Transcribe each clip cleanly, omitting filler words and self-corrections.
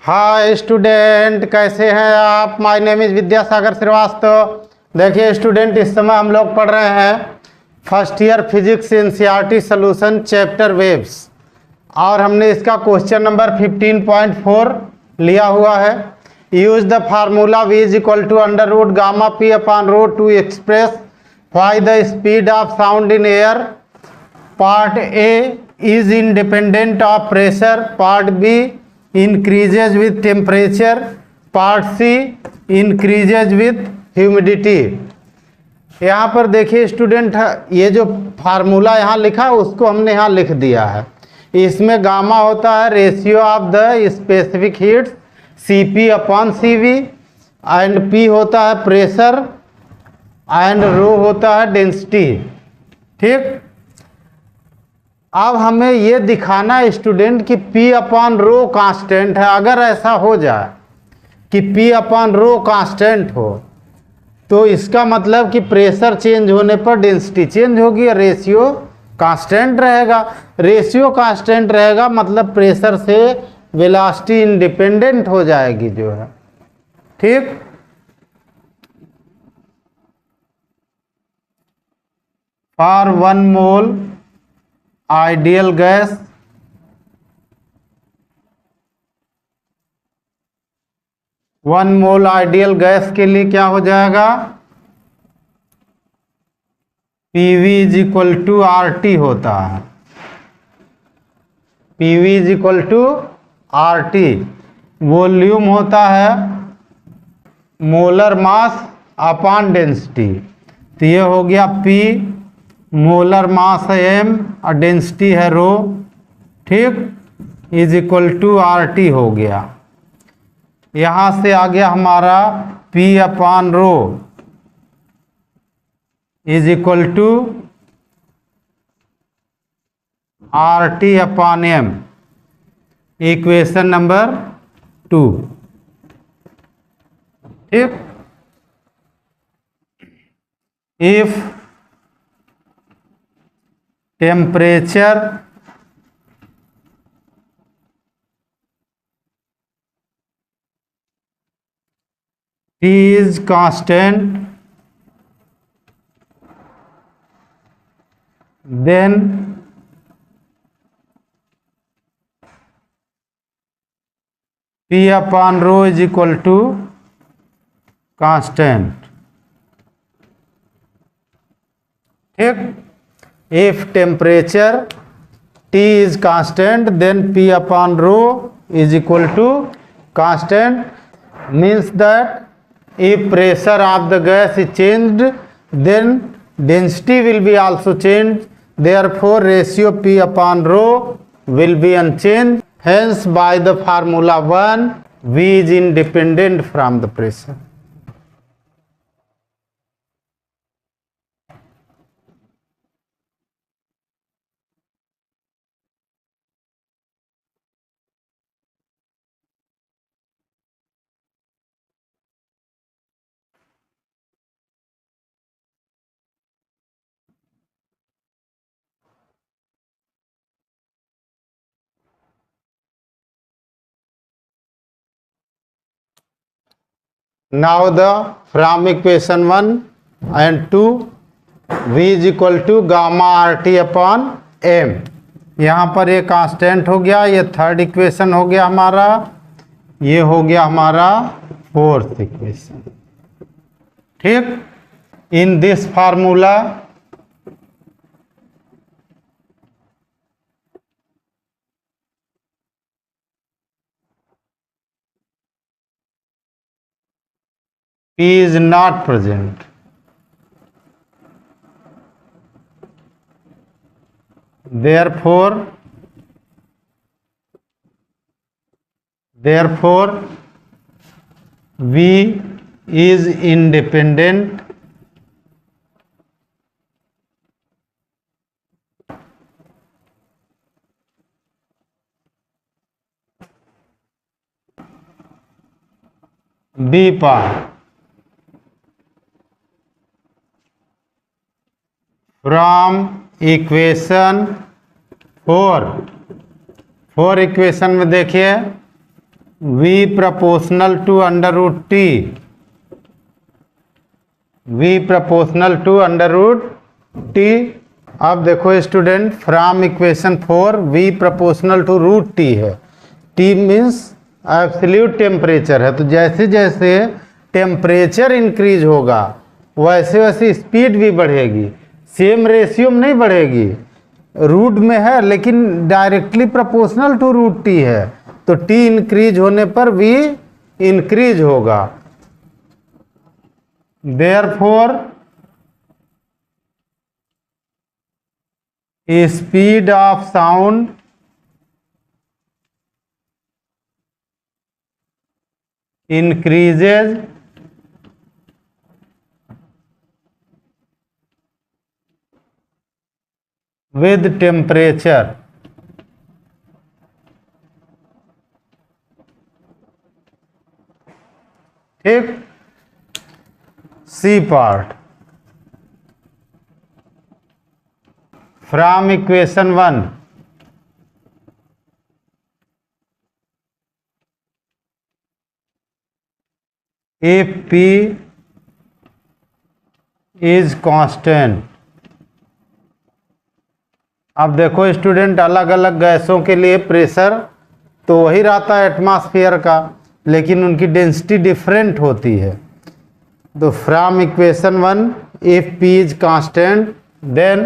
Hi student, कैसे हैं आप। My name is Vidyasagar Shrivastava. देखिए स्टूडेंट, इस समय हम लोग पढ़ रहे हैं first year physics NCERT solution chapter waves, और हमने इसका क्वेश्चन नंबर 15.4 लिया हुआ है। Use the formula v is equal to under root gamma P upon root to express why the speed of sound in air. Part A is independent of pressure, part B increases with temperature, part C increases with humidity। यहाँ पर देखिए student, ये जो formula यहाँ लिखा है उसको हमने यहाँ लिख दिया है। इसमें गामा होता है ratio of the specific heats Cp upon Cv, and P होता है प्रेशर, एंड रो होता है डेंसिटी। ठीक, अब हमें ये दिखाना है स्टूडेंट कि P अपॉन रो कांस्टेंट है। अगर ऐसा हो जाए कि P अपॉन रो कांस्टेंट हो तो इसका मतलब कि प्रेशर चेंज होने पर डेंसिटी चेंज होगी, रेशियो कांस्टेंट रहेगा। रेशियो कांस्टेंट रहेगा मतलब प्रेशर से वेलोसिटी इंडिपेंडेंट हो जाएगी जो है। ठीक, for 1 mole ideal gas, one mole ideal gas के लिए क्या हो जाएगा, PV is equal to RT होता है। PV is equal to RT। Volume होता है मोलर मास अपॉन डेंसिटी, तो ये हो गया P, मोलर मास है M और डेंसिटी है रो। ठीक, इज इक्वल टू RT हो गया। यहाँ से आ गया हमारा P upon rho is equal to RT upon M, equation number 2। ठीक, if temperature T is constant, then P upon rho is equal to constant। ठीक, if temperature T is constant then P upon rho is equal to constant, means that if pressure of the gas is changed then density will be also changed, therefore ratio P upon rho will be unchanged। Hence by the formula 1 V is independent from the pressure। Now the from equation 1 and 2 V is equal to gamma RT upon M। यहाँ पर ये constant हो गया, ये third equation हो गया हमारा, ये हो गया हमारा फोर्थ इक्वेशन। ठीक, in this formula P is not present, therefore V is independent B part from equation 4। 4 equation में देखिए V proportional to under root T, V proportional to under root T। अब देखो student, from equation 4 V proportional to root T है। T means absolute temperature है, तो जैसे जैसे temperature increase होगा वैसे वैसे स्पीड भी बढ़ेगी, सेम रेशियो में नहीं बढ़ेगी। रूट में है लेकिन directly proportional to root T है, तो टी इंक्रीज होने पर वी इंक्रीज होगा। Therefore speed of sound increases with temperature। ठीक, C part from equation 1 if P is constant। अब देखो स्टूडेंट, अलग अलग गैसों के लिए प्रेशर तो वही रहता है एटमॉस्फेयर का, लेकिन उनकी डेंसिटी डिफरेंट होती है। तो from equation 1 if P is constant then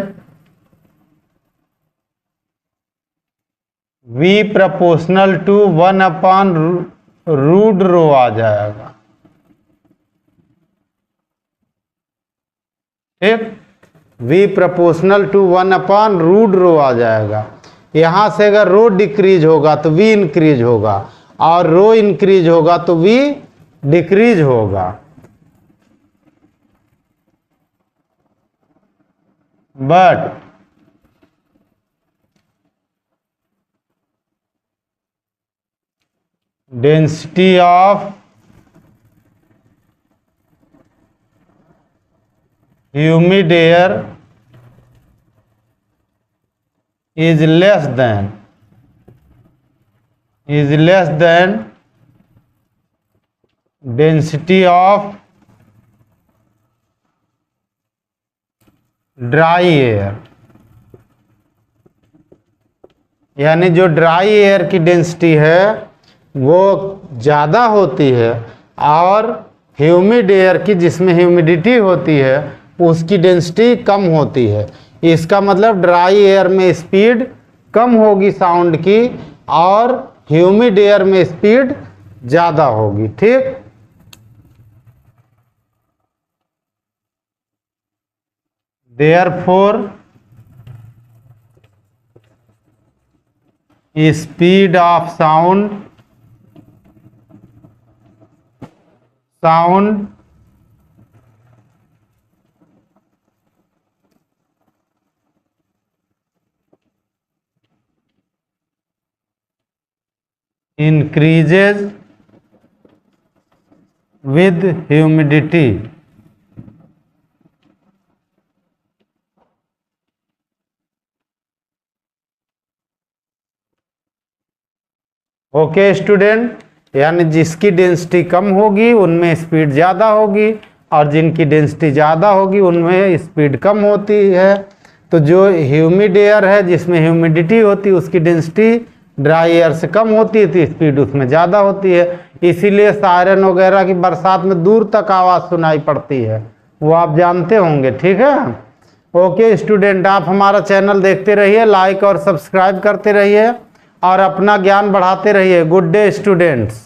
V proportional to 1/रूट रो आ जाएगा। ठीक, V प्रोपोर्शनल टू 1/रूट रो आ जाएगा। यहां से अगर रो डिक्रीज होगा तो V इंक्रीज होगा, और रो इंक्रीज होगा तो V डिक्रीज होगा। But density of humid air is less than density of dry air। यानी जो ड्राई एयर की डेंसिटी है वो ज़्यादा होती है, और ह्यूमिड एयर की, जिसमें ह्यूमिडिटी होती है, उसकी डेंसिटी कम होती है। इसका मतलब ड्राई एयर में स्पीड कम होगी साउंड की, और ह्यूमिड एयर में स्पीड ज़्यादा होगी। ठीक, therefore speed of sound increases with humidity। Okay student, यानी जिसकी डेंसिटी कम होगी उनमें स्पीड ज़्यादा होगी, और जिनकी डेंसिटी ज़्यादा होगी उनमें स्पीड कम होती है। तो जो ह्यूमिड एयर है, जिसमें ह्यूमिडिटी होती है, उसकी डेंसिटी ड्राई एयर से कम होती है, तो स्पीड उसमें ज़्यादा होती है। इसीलिए सायरन वगैरह की बरसात में दूर तक आवाज़ सुनाई पड़ती है, वो आप जानते होंगे। ठीक है, ओके स्टूडेंट, आप हमारा चैनल देखते रहिए, लाइक और सब्सक्राइब करते रहिए, और अपना ज्ञान बढ़ाते रहिए। Good day students.